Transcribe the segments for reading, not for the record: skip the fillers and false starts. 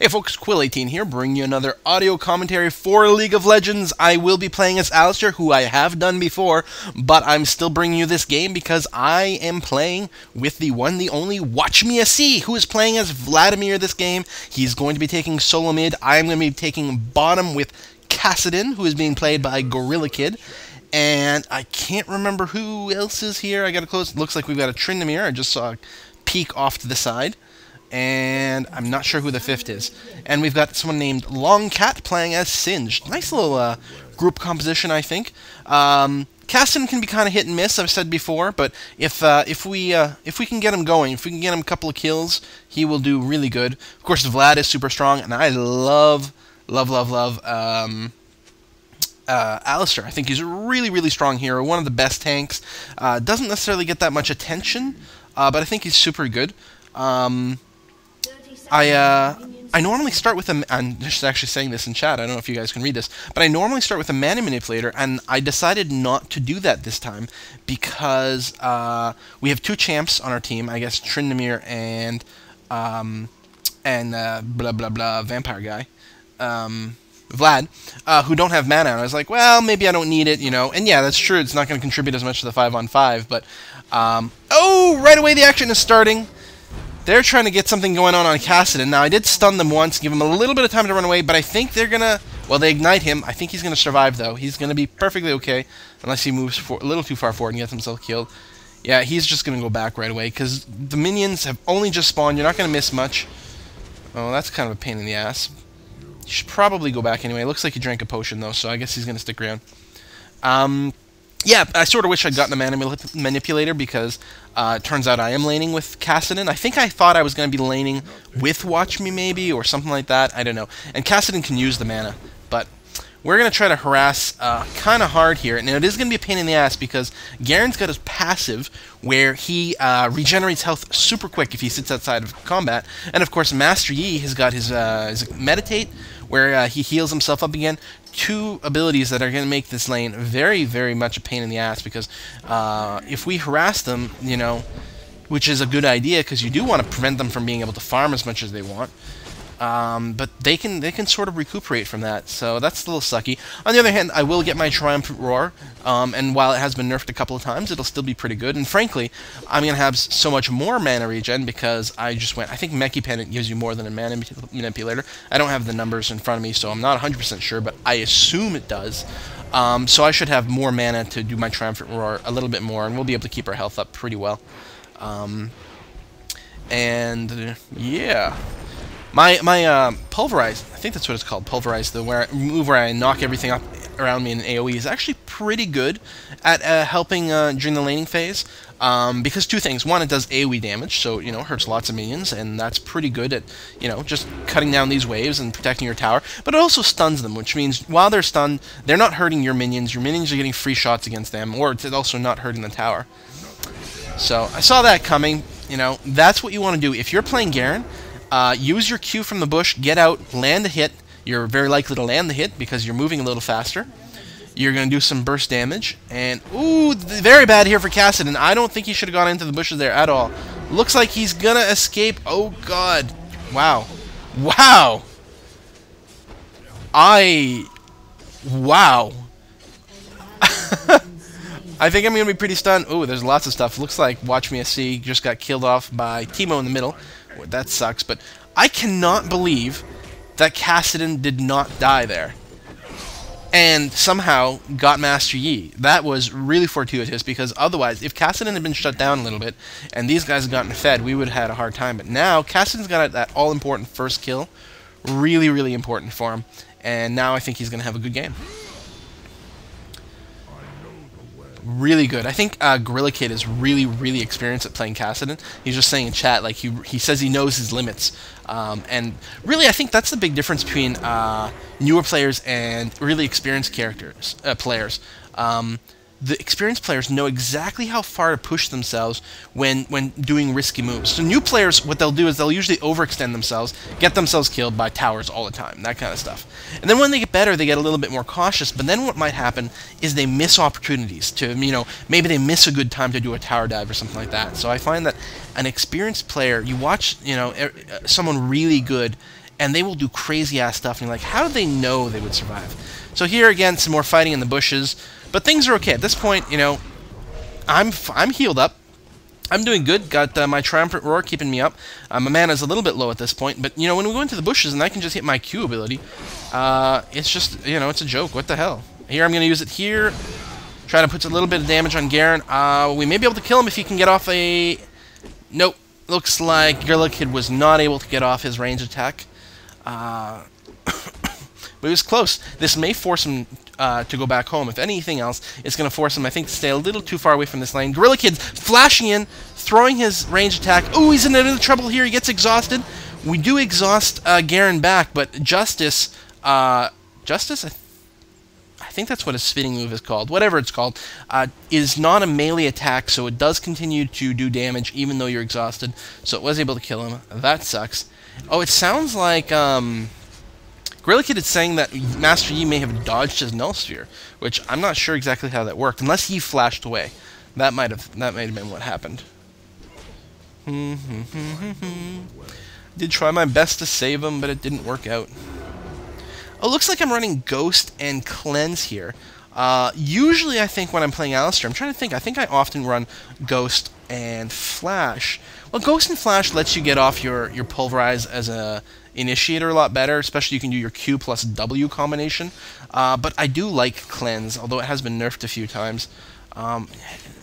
Hey folks, Quill18 here, bringing you another audio commentary for League of Legends. I will be playing as Alistar, who I have done before, but I'm still bringing you this game because I am playing with the one, the only WatchMeSC, who is playing as Vladimir this game. He's going to be taking solo mid. I'm going to be taking bottom with Kassadin, who is being played by Gorilla Kid. And I can't remember who else is here. I got to close. Looks like we've got a Tryndamere. I just saw a peek off to the side. And I'm not sure who the fifth is. And we've got someone named Longcat playing as Singed. Nice little group composition, I think. Kassadin can be kind of hit and miss, I've said before, but if we can get him going, if we can get him a couple of kills, he will do really good. Of course, Vlad is super strong, and I love Alistar. I think he's a really strong hero, one of the best tanks. Doesn't necessarily get that much attention, but I think he's super good. I normally start with a... I'm just actually saying this in chat, I don't know if you guys can read this, but I normally start with a mana manipulator, and I decided not to do that this time because we have two champs on our team, I guess Tryndamere and vampire guy, Vlad, who don't have mana, and I was like, well, maybe I don't need it, you know, and yeah, that's true, it's not going to contribute as much to the 5-on-5, but, oh, right away the action is starting. They're trying to get something going on Kassadin. Now, I did stun them once, give him a little bit of time to run away, but I think they're going to... Well, they ignite him. I think he's going to survive, though. He's going to be perfectly okay, unless he moves a little too far forward and gets himself killed. Yeah, he's just going to go back right away, because the minions have only just spawned. You're not going to miss much. Oh, that's kind of a pain in the ass. You should probably go back anyway. It looks like he drank a potion, though, so I guess he's going to stick around. Yeah, I sort of wish I'd gotten a mana manipulator because it turns out I am laning with Kassadin. I think I thought I was going to be laning with Watch Me maybe or something like that. I don't know. And Kassadin can use the mana, but we're going to try to harass kind of hard here. Now, it is going to be a pain in the ass because Garen's got his passive where he regenerates health super quick if he sits outside of combat. And, of course, Master Yi has got his Meditate where he heals himself up again. Two abilities that are going to make this lane very much a pain in the ass because if we harass them, you know, which is a good idea because you do want to prevent them from being able to farm as much as they want. But they can sort of recuperate from that, so that's a little sucky. On the other hand, I will get my Triumphant Roar, and while it has been nerfed a couple of times, it'll still be pretty good. And frankly, I'm going to have so much more mana regen because I just went... I think Meki Pendant gives you more than a mana manipulator. I don't have the numbers in front of me, so I'm not 100% sure, but I assume it does. So I should have more mana to do my Triumphant Roar a little bit more, and we'll be able to keep our health up pretty well. Yeah... My Pulverize, I think that's what it's called, Pulverize, the move where I knock everything up around me in AoE is actually pretty good at helping during the laning phase, because two things. One, it does AoE damage, so, you know, hurts lots of minions, and that's pretty good at, you know, just cutting down these waves and protecting your tower, but it also stuns them, which means while they're stunned, they're not hurting your minions are getting free shots against them, or it's also not hurting the tower. So, I saw that coming, you know, that's what you want to do. If you're playing Garen, use your Q from the bush, get out, land the hit. You're very likely to land the hit because you're moving a little faster. You're going to do some burst damage. And, ooh, very bad here for Kassadin. I don't think he should have gone into the bushes there at all. Looks like he's going to escape. Oh, God. Wow. Wow. Wow. I think I'm going to be pretty stunned. Ooh, there's lots of stuff. Looks like WatchMeSC just got killed off by Teemo in the middle. That sucks, but I cannot believe that Kassadin did not die there and somehow got Master Yi. That was really fortuitous because otherwise, if Kassadin had been shut down a little bit and these guys had gotten fed, we would have had a hard time. But now, Kassadin's got that all-important first kill. Really important for him. And now I think he's going to have a good game. Really good. I think Gorilla Kid is really experienced at playing Kassadin. He's just saying in chat, like, he says he knows his limits. And really, I think that's the big difference between newer players and really experienced players. The experienced players know exactly how far to push themselves when doing risky moves. So new players, what they'll do is they'll usually overextend themselves, get themselves killed by towers all the time, that kind of stuff. And then when they get better, they get a little bit more cautious, but then what might happen is they miss opportunities to, you know, maybe they miss a good time to do a tower dive or something like that. So I find that an experienced player, you watch, you know, someone really good and they will do crazy-ass stuff, and you're like, how did they know they would survive? So here, again, some more fighting in the bushes, but things are okay. At this point, you know, I'm healed up. I'm doing good. Got my Triumphant Roar keeping me up. My mana's a little bit low at this point, but, you know, when we go into the bushes and I can just hit my Q ability, it's just, you know, it's a joke. What the hell? Here, I'm going to use it here. Try to put a little bit of damage on Garen. We may be able to kill him if he can get off a... Nope. Looks like Gorilla Kid was not able to get off his range attack. But it was close. This may force him to go back home. If anything else, it's going to force him, I think, to stay a little too far away from this lane. Gorilla Kid's flashing in, throwing his range attack. Oh, he's in a little trouble here. He gets exhausted. We do exhaust Garen back, but Justice... Justice? I think that's what his spinning move is called. Whatever it's called. Is not a melee attack, so it does continue to do damage even though you're exhausted. So it was able to kill him. That sucks. Oh, it sounds like... Gorilla Kid is saying that Master Yi may have dodged his Null Sphere, which I'm not sure exactly how that worked, unless he flashed away. That might have been what happened. Did try my best to save him, but it didn't work out. Oh, looks like I'm running Ghost and Cleanse here. Usually I think when I'm playing Alistar, I'm trying to think, I think I often run Ghost and Flash. Well, Ghost and Flash lets you get off your Pulverize as a initiator a lot better, especially you can do your Q plus W combination. But I do like Cleanse, although it has been nerfed a few times. And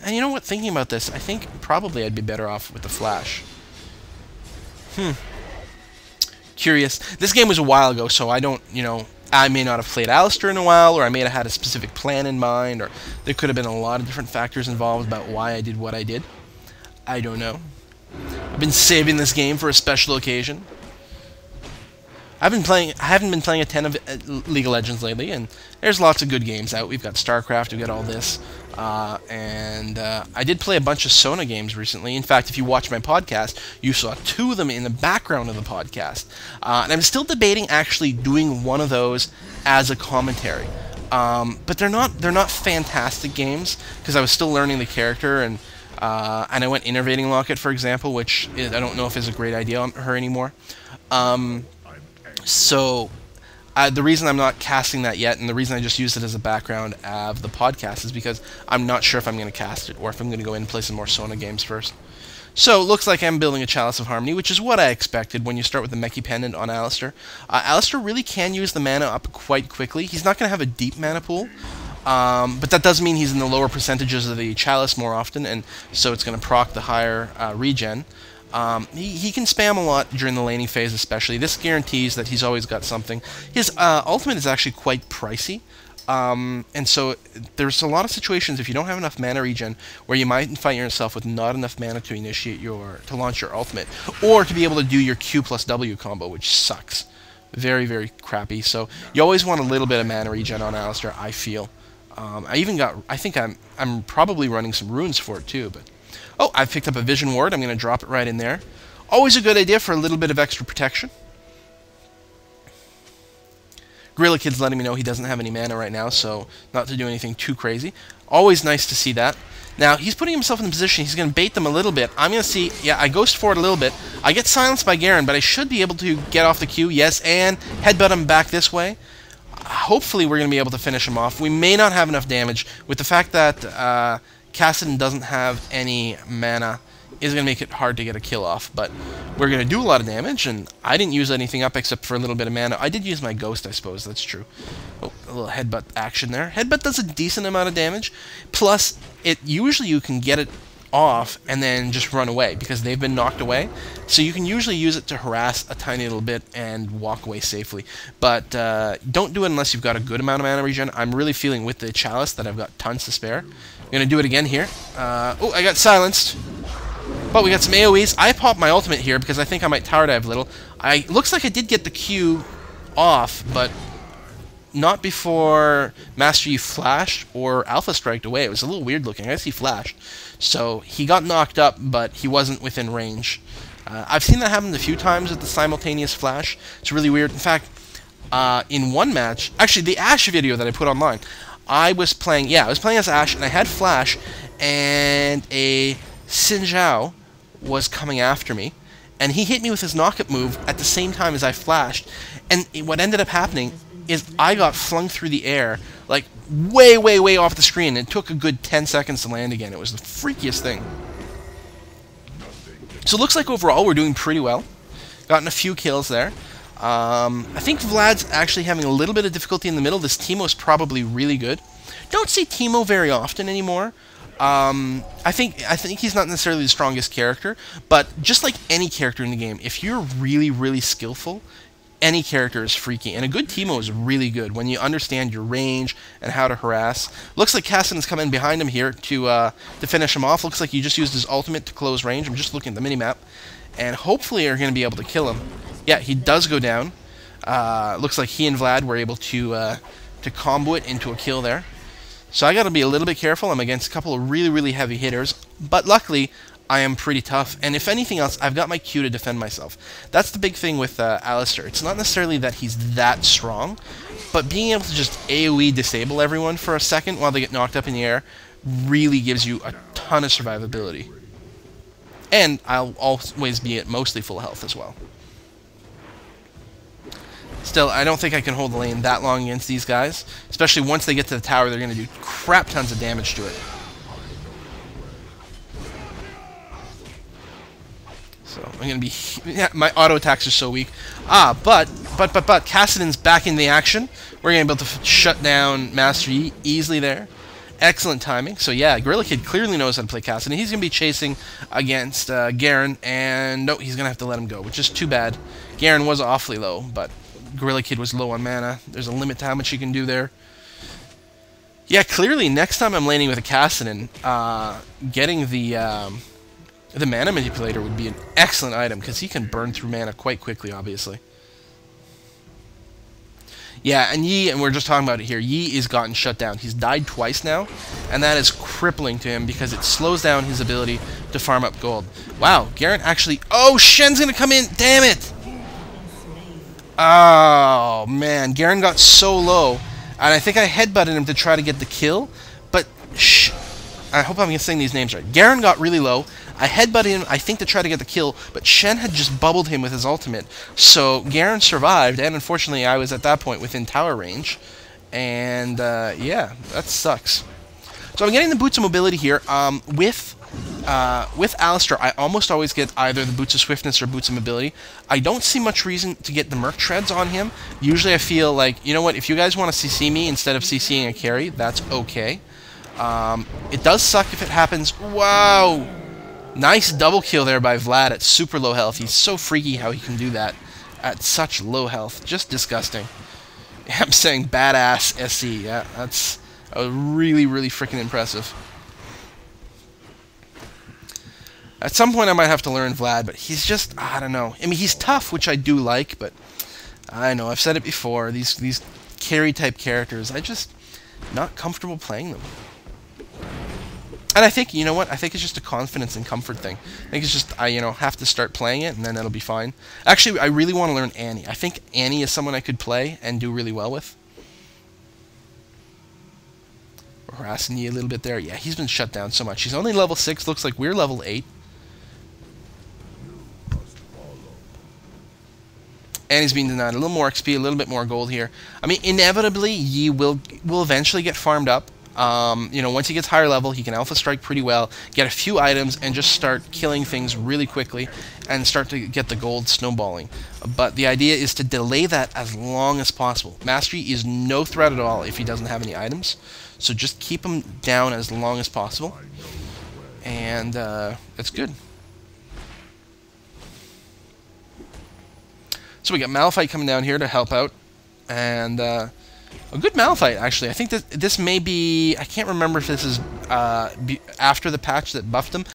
you know what, thinking about this, I think probably I'd be better off with the Flash. Curious. This game was a while ago, so I don't, you know, I may not have played Alistar in a while, or I may have had a specific plan in mind, or there could have been a lot of different factors involved about why I did what I did. I don't know. I've been saving this game for a special occasion. I haven't been playing a ton of League of Legends lately, and there's lots of good games out. We've got StarCraft, we've got all this, and I did play a bunch of Sona games recently. In fact, if you watch my podcast, you saw 2 of them in the background of the podcast. And I'm still debating actually doing one of those as a commentary. But they're not fantastic games, because I was still learning the character, and I went Innervating Locket, for example, which I don't know if is a great idea on her anymore. So, the reason I'm not casting that yet, and the reason I just used it as a background of the podcast, is because I'm not sure if I'm going to cast it, or if I'm going to go in and play some more Sona games first. So, looks like I'm building a Chalice of Harmony, which is what I expected when you start with the Mechie Pendant on Alistar. Alistar really can use the mana up quite quickly. He's not going to have a deep mana pool, but that does mean he's in the lower percentages of the Chalice more often, and so it's going to proc the higher regen. He can spam a lot during the laning phase especially. This guarantees that he's always got something. His ultimate is actually quite pricey, and so there's a lot of situations if you don't have enough mana regen where you might find yourself with not enough mana to initiate to launch your ultimate, or to be able to do your Q plus W combo, which sucks. Very, very crappy. So you always want a little bit of mana regen on Alistar, I feel. I think I'm probably running some runes for it too, but... Oh, I've picked up a Vision Ward. I'm going to drop it right in there. Always a good idea for a little bit of extra protection. Gorilla Kid's letting me know he doesn't have any mana right now, so not to do anything too crazy. Always nice to see that. Now, he's putting himself in a position, he's going to bait them a little bit. I'm going to see, yeah, I ghost forward a little bit. I get silenced by Garen, but I should be able to get off the Q, yes, and headbutt him back this way. Hopefully we're going to be able to finish him off. We may not have enough damage. With the fact that Kassadin doesn't have any mana, is going to make it hard to get a kill off, but we're going to do a lot of damage, and I didn't use anything up except for a little bit of mana. I did use my Ghost, I suppose, that's true. Oh, a little headbutt action there. Headbutt does a decent amount of damage, plus usually you can get it off and then just run away, because they've been knocked away, so you can usually use it to harass a tiny little bit and walk away safely, but don't do it unless you've got a good amount of mana regen. I'm really feeling with the Chalice that I've got tons to spare. I'm going to do it again here. Oh, I got silenced. But we got some AoEs. I popped my ultimate here because I think I might tower dive a little. Looks like I did get the Q off, but not before Master Yi flashed or Alpha Striked away. It was a little weird looking. I guess he flashed. So he got knocked up, but he wasn't within range. I've seen that happen a few times with the simultaneous flash. It's really weird. In fact, in one match, actually the Ashe video that I put online, I was playing as Ashe, and I had flash, and a Xin Zhao was coming after me, and he hit me with his knockup move at the same time as I flashed, and what ended up happening is I got flung through the air, like, way, way, way off the screen. It took a good 10 seconds to land again. It was the freakiest thing. So it looks like overall we're doing pretty well. Gotten a few kills there. I think Vlad's actually having a little bit of difficulty in the middle. This Teemo's probably really good. Don't see Teemo very often anymore. I think he's not necessarily the strongest character, but just like any character in the game, if you're really, really skillful, any character is freaky, and a good Teemo is really good when you understand your range and how to harass. Looks like Kassadin's come in behind him here to finish him off. Looks like he just used his ultimate to close range. I'm just looking at the minimap, and hopefully are going to be able to kill him. Yeah, he does go down. Looks like he and Vlad were able to combo it into a kill there. So I got to be a little bit careful. I'm against a couple of really, really heavy hitters, but luckily I am pretty tough, and if anything else, I've got my Q to defend myself. That's the big thing with Alistar. It's not necessarily that he's that strong, but being able to just AoE disable everyone for a second while they get knocked up in the air really gives you a ton of survivability. And I'll always be at mostly full health as well. Still, I don't think I can hold the lane that long against these guys, especially once they get to the tower. They're going to do crap tons of damage to it. So I'm going to be... Yeah, my auto attacks are so weak. But Kassadin's back in the action. We're going to be able to shut down Master Yi easily there. Excellent timing. So yeah, Gorilla Kid clearly knows how to play Kassadin. He's going to be chasing against Garen, and no, he's going to have to let him go, which is too bad. Garen was awfully low, but Gorilla Kid was low on mana. There's a limit to how much he can do there. Yeah, clearly next time I'm laning with a Kassadin, getting the mana manipulator would be an excellent item, because he can burn through mana quite quickly, obviously. Yeah, and Yi, and we're just talking about it here, Yi is gotten shut down. He's died twice now, and that is crippling to him because it slows down his ability to farm up gold. Wow, Garen actually... Oh, Shen's gonna come in! Damn it! Oh, man, Garen got so low, and I think I headbutted him to try to get the kill, but... I hope I'm saying these names right. Garen got really low. I headbutted him, I think, to try to get the kill, but Shen had just bubbled him with his ultimate. So Garen survived, and unfortunately I was at that point within tower range. And, yeah, that sucks. So I'm getting the Boots of Mobility here. With Alistar, I almost always get either the Boots of Swiftness or Boots of Mobility. I don't see much reason to get the Merc Treads on him. Usually I feel like, you know what, if you guys want to CC me instead of CCing a carry, that's okay. It does suck if it happens. Wow! Nice double kill there by Vlad at super low health. He's so freaky how he can do that at such low health. Just disgusting. Yeah, I'm saying badass SC. Yeah, that's really, really freaking impressive. At some point I might have to learn Vlad, but he's just, I don't know. I mean, he's tough, which I do like, but I know, I've said it before. These carry-type characters, I just not comfortable playing them. And I think, you know what, I think it's just a confidence and comfort thing. I think it's just, I, you know, have to start playing it, and then it'll be fine. Actually, I really want to learn Annie. I think Annie is someone I could play and do really well with. We're harassing you a little bit there. Yeah, he's been shut down so much. He's only level 6, looks like we're level 8. And he's being denied a little more XP, a little bit more gold here. I mean, inevitably, Yi will eventually get farmed up. You know, once he gets higher level, he can Alpha Strike pretty well, get a few items, and just start killing things really quickly, and start to get the gold snowballing. But the idea is to delay that as long as possible. Mastery is no threat at all if he doesn't have any items, so just keep him down as long as possible, and it's good. So we got Malphite coming down here to help out, and a good Malphite, actually. I think that this may be... I can't remember if this is after the patch that buffed him.